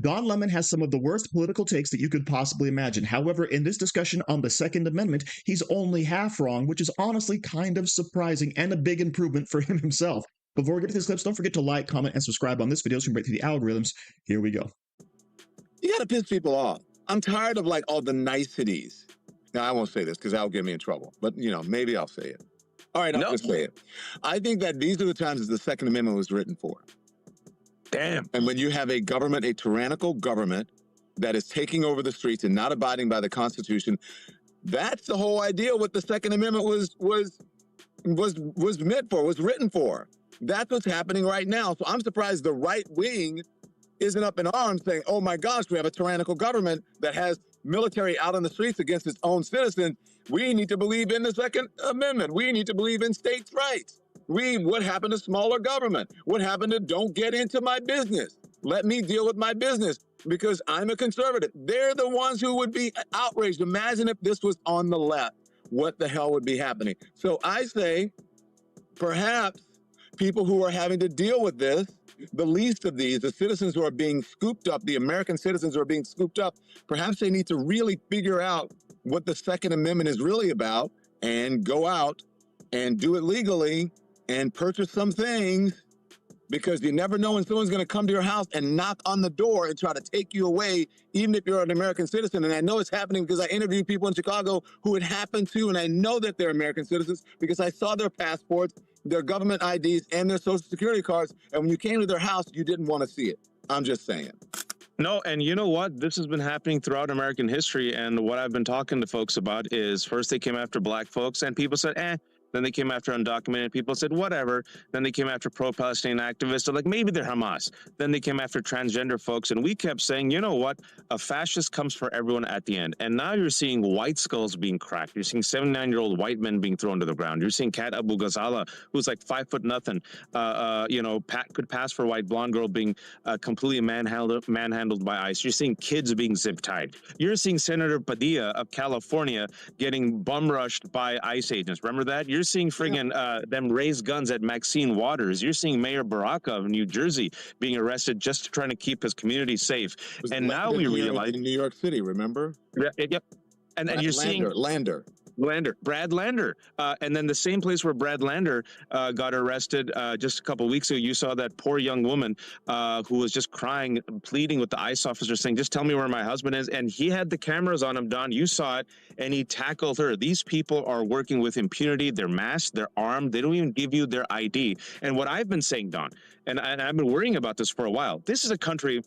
Don Lemon has some of the worst political takes that you could possibly imagine. However, in this discussion on the Second Amendment, he's only half wrong, which is honestly kind of surprising and a big improvement for him himself. Before we get to these clips, don't forget to like, comment, and subscribe on this video so you can break through the algorithms. Here we go. You got to piss people off. I'm tired of like all the niceties. Now, I won't say this because that'll get me in trouble, but maybe I'll say it. All right, I'll just say it. I think that these are the times that the Second Amendment was written for. Damn. And when you have a government, a tyrannical government that is taking over the streets and not abiding by the Constitution, that's the whole idea what the Second Amendment was meant for, was written for. That's what's happening right now. So I'm surprised the right wing isn't up in arms saying, oh my gosh, we have a tyrannical government that has military out on the streets against its own citizens. We need to believe in the Second Amendment. We need to believe in states' rights. What happened to smaller government? What happened to don't get into my business? Let me deal with my business because I'm a conservative. They're the ones who would be outraged. Imagine if this was on the left, what the hell would be happening? So I say, perhaps people who are having to deal with this, the least of these, the citizens who are being scooped up, the American citizens who are being scooped up, perhaps they need to really figure out what the Second Amendment is really about and go out and do it legally and purchase some things, because you never know when someone's going to come to your house and knock on the door and try to take you away, even if you're an American citizen. And I know it's happening because I interviewed people in Chicago who it happened to, and I know that they're American citizens because I saw their passports, their government IDs, and their social security cards. And when you came to their house, you didn't want to see it. I'm just saying. No, and you know what? This has been happening throughout American history. And what I've been talking to folks about is first they came after black folks and people said, eh. Then they came after undocumented people, said whatever. Then they came after pro-Palestinian activists, so like maybe they're Hamas. Then they came after transgender folks, and we kept saying, you know what? A fascist comes for everyone at the end. And now you're seeing white skulls being cracked. You're seeing 79-year-old white men being thrown to the ground. You're seeing Kat Abu Ghazala, who's like 5 foot nothing, could pass for a white blonde girl, being completely manhandled by ICE. You're seeing kids being zip tied. You're seeing Senator Padilla of California getting bum rushed by ICE agents. Remember that? You're seeing friggin' them raise guns at Maxine Waters. You're seeing Mayor Baraka of New Jersey being arrested just trying to keep his community safe. And now we realize in New York City, remember? Yep. And you're seeing Brad Lander. And then the same place where Brad Lander got arrested just a couple weeks ago, you saw that poor young woman who was just crying, pleading with the ICE officer saying, just tell me where my husband is. And he had the cameras on him, Don. You saw it. And he tackled her. These people are working with impunity. They're masked. They're armed. They don't even give you their ID. And what I've been saying, Don, and I've been worrying about this for a while, this is a country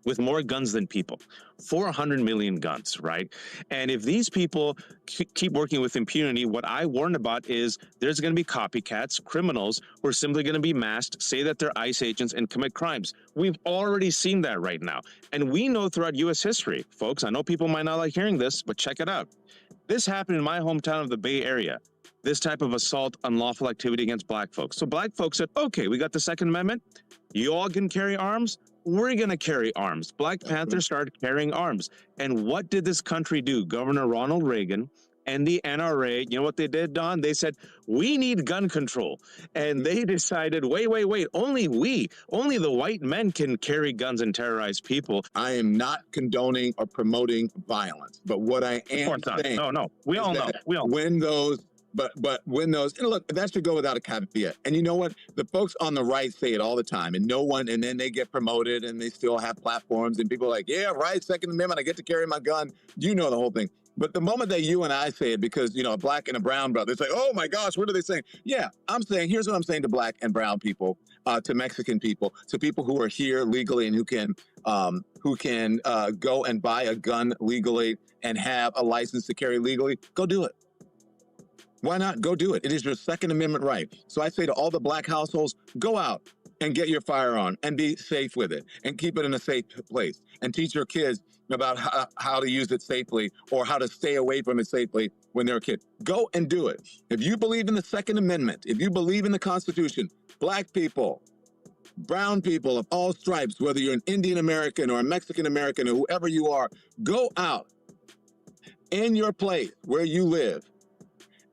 with more guns than people, 400 million guns, right? And if these people keep working with impunity, what I warned about is there's going to be copycats, criminals who are simply going to be masked, say that they're ICE agents, and commit crimes. We've already seen that right now. And we know throughout U.S. history, folks, I know people might not like hearing this, but check it out. This happened in my hometown of the Bay Area. This type of assault, unlawful activity against black folks. So black folks said, okay, we got the Second Amendment. You all can carry arms. We're going to carry arms. Black Panthers started carrying arms. And what did this country do? Governor Ronald Reagan and the NRA, you know what they did, Don? They said, we need gun control. And they decided, wait, only the white men can carry guns and terrorize people. I am not condoning or promoting violence. But what I am saying... No. We all know. When those... But when those, and look, that should go without a caveat. And you know what? The folks on the right say it all the time, and and then they get promoted and they still have platforms and people are like, yeah, right, Second Amendment, I get to carry my gun. You know the whole thing. But the moment that you and I say it, because, a black and a brown brother, it's like, oh my gosh, what are they saying? Yeah, I'm saying, here's what I'm saying to black and brown people, to Mexican people, to people who are here legally and who can go and buy a gun legally and have a license to carry legally. Go do it. Why not? Go do it. It is your Second Amendment right. So I say to all the black households, go out and get your firearm and be safe with it and keep it in a safe place and teach your kids about how to use it safely or how to stay away from it safely when they're a kid. Go and do it. If you believe in the Second Amendment, if you believe in the Constitution, black people, brown people of all stripes, whether you're an Indian American or a Mexican American or whoever you are, go out in your place where you live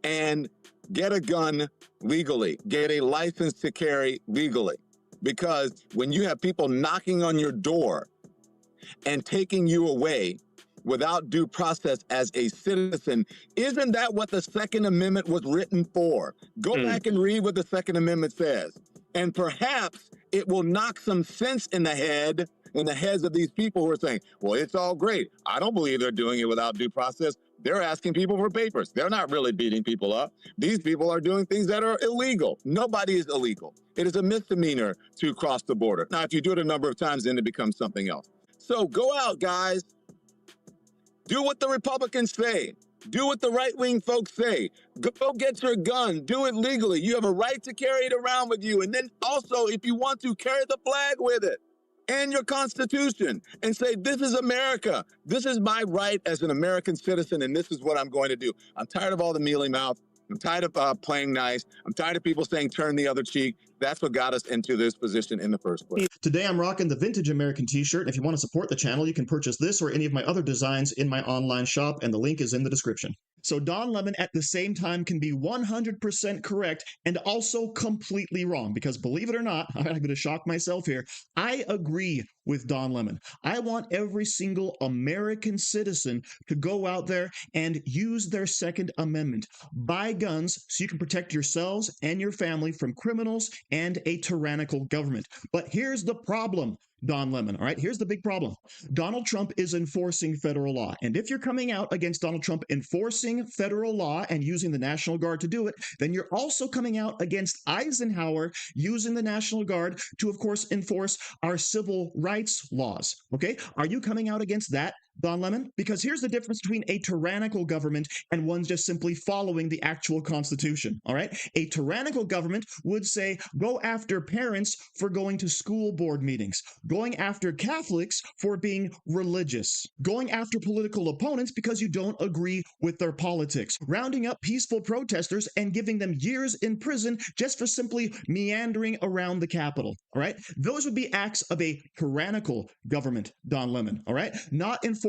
and get a gun legally, get a license to carry legally. Because when you have people knocking on your door and taking you away without due process as a citizen. Isn't that what the Second Amendment was written for? Go back and read what the Second Amendment says. And perhaps it will knock some sense in the heads of these people who are saying, well, it's all great. I don't believe they're doing it without due process. They're asking people for papers. They're not really beating people up. These people are doing things that are illegal. Nobody is illegal. It is a misdemeanor to cross the border. Now, if you do it a number of times, then it becomes something else. So go out, guys. Do what the Republicans say. Do what the right-wing folks say. Go get your gun. Do it legally. You have a right to carry it around with you. And then also, if you want to, carry the flag with it and your Constitution and say, this is America. This is my right as an American citizen, and this is what I'm going to do. I'm tired of all the mealy mouth. I'm tired of playing nice. I'm tired of people saying turn the other cheek. That's what got us into this position in the first place. Today, I'm rocking the Vintage American t-shirt. And if you want to support the channel, you can purchase this or any of my other designs in my online shop, and the link is in the description. So Don Lemon at the same time can be 100% correct and also completely wrong, because believe it or not, I'm going to shock myself here, I agree with Don Lemon. I want every single American citizen to go out there and use their Second Amendment. Buy guns so you can protect yourselves and your family from criminals and a tyrannical government. But here's the problem, Don Lemon, all right? Here's the big problem. Donald Trump is enforcing federal law. And if you're coming out against Donald Trump enforcing federal law and using the National Guard to do it, then you're also coming out against Eisenhower using the National Guard to, of course, enforce our civil rights laws, okay? Are you coming out against that, Don Lemon? Because here's the difference between a tyrannical government and one just simply following the actual Constitution, all right? A tyrannical government would say, go after parents for going to school board meetings, going after Catholics for being religious, going after political opponents because you don't agree with their politics, rounding up peaceful protesters and giving them years in prison just for simply meandering around the Capitol, all right? Those would be acts of a tyrannical government, Don Lemon, all right? Not enforcing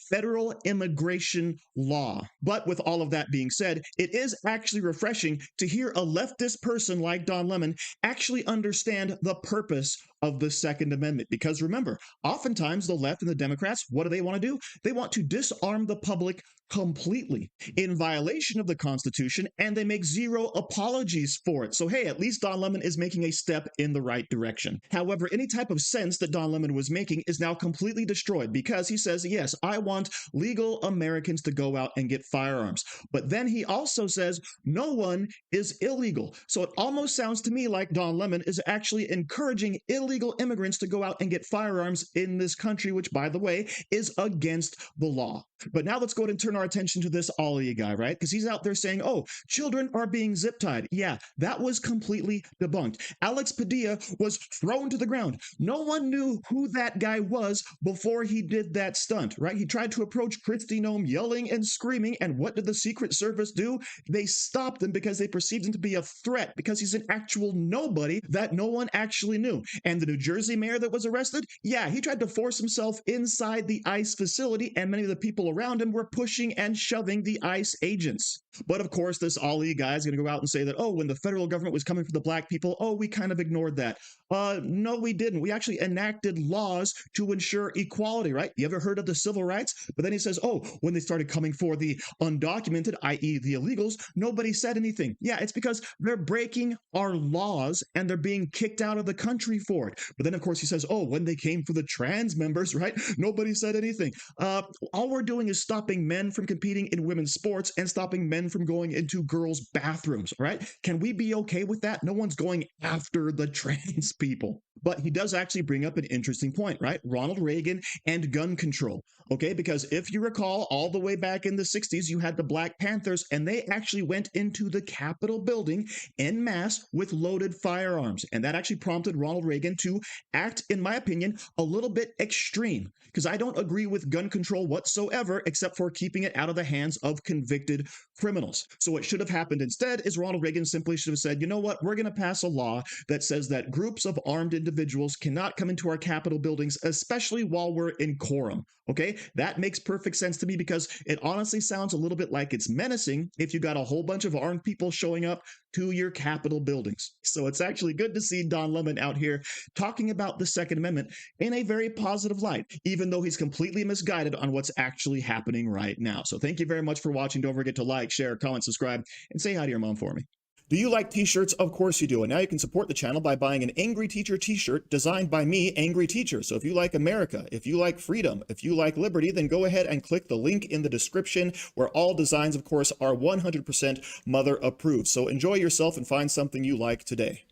federal immigration law. But with all of that being said, it is actually refreshing to hear a leftist person like Don Lemon actually understand the purpose of the Second Amendment. Because remember, oftentimes the left and the Democrats, what do they want to do? They want to disarm the public completely in violation of the Constitution, and they make zero apologies for it. So hey, at least Don Lemon is making a step in the right direction. However, any type of sense that Don Lemon was making is now completely destroyed, because he says, yes, I want legal Americans to go out and get firearms. But then he also says no one is illegal. So it almost sounds to me like Don Lemon is actually encouraging illegal immigrants to go out and get firearms in this country, which, by the way, is against the law. But now let's go ahead and turn our attention to this Ollie guy, right? Because he's out there saying, oh, children are being zip-tied. Yeah, that was completely debunked. Alex Padilla was thrown to the ground. No one knew who that guy was before he did that stunt, right? He tried to approach Kristi Noem yelling and screaming, and what did the Secret Service do? They stopped him because they perceived him to be a threat, because he's an actual nobody that no one actually knew. And the New Jersey mayor that was arrested, yeah, he tried to force himself inside the ICE facility, and many of the people around him were pushing and shoving the ICE agents. But of course, this Ali guy is going to go out and say that, oh, when the federal government was coming for the black people, oh, we kind of ignored that. No, we didn't. We actually enacted laws to ensure equality, right? You ever heard of the civil rights? But then he says, oh, when they started coming for the undocumented, i.e. the illegals, nobody said anything. Yeah, it's because they're breaking our laws and they're being kicked out of the country for it. But then, of course, he says, oh, when they came for the trans members, right? Nobody said anything. All we're doing is stopping men from competing in women's sports and stopping men from going into girls' bathrooms, right? Can we be okay with that? No one's going after the trans people. But he does actually bring up an interesting point, right? Ronald Reagan and gun control, okay? Because if you recall, all the way back in the 60s, you had the Black Panthers, and they actually went into the Capitol building en masse with loaded firearms. And that actually prompted Ronald Reagan to act, in my opinion, a little bit extreme, because I don't agree with gun control whatsoever, except for keeping it out of the hands of convicted criminals. So what should have happened instead is Ronald Reagan simply should have said, you know what, we're going to pass a law that says that groups of armed individuals cannot come into our Capitol buildings, especially while we're in quorum. Okay, that makes perfect sense to me, because it honestly sounds a little bit like it's menacing if you got a whole bunch of armed people showing up to your Capitol buildings. So it's actually good to see Don Lemon out here talking about the Second Amendment in a very positive light, even though he's completely misguided on what's actually happening right now. So thank you very much for watching. Don't forget to like, share, comment, subscribe, and say hi to your mom for me. Do you like t-shirts? Of course you do. And now you can support the channel by buying an Angry Teacher t-shirt designed by me, Angry Teacher. So if you like America, if you like freedom, if you like liberty, then go ahead and click the link in the description, where all designs, of course, are 100% mother approved. So enjoy yourself and find something you like today.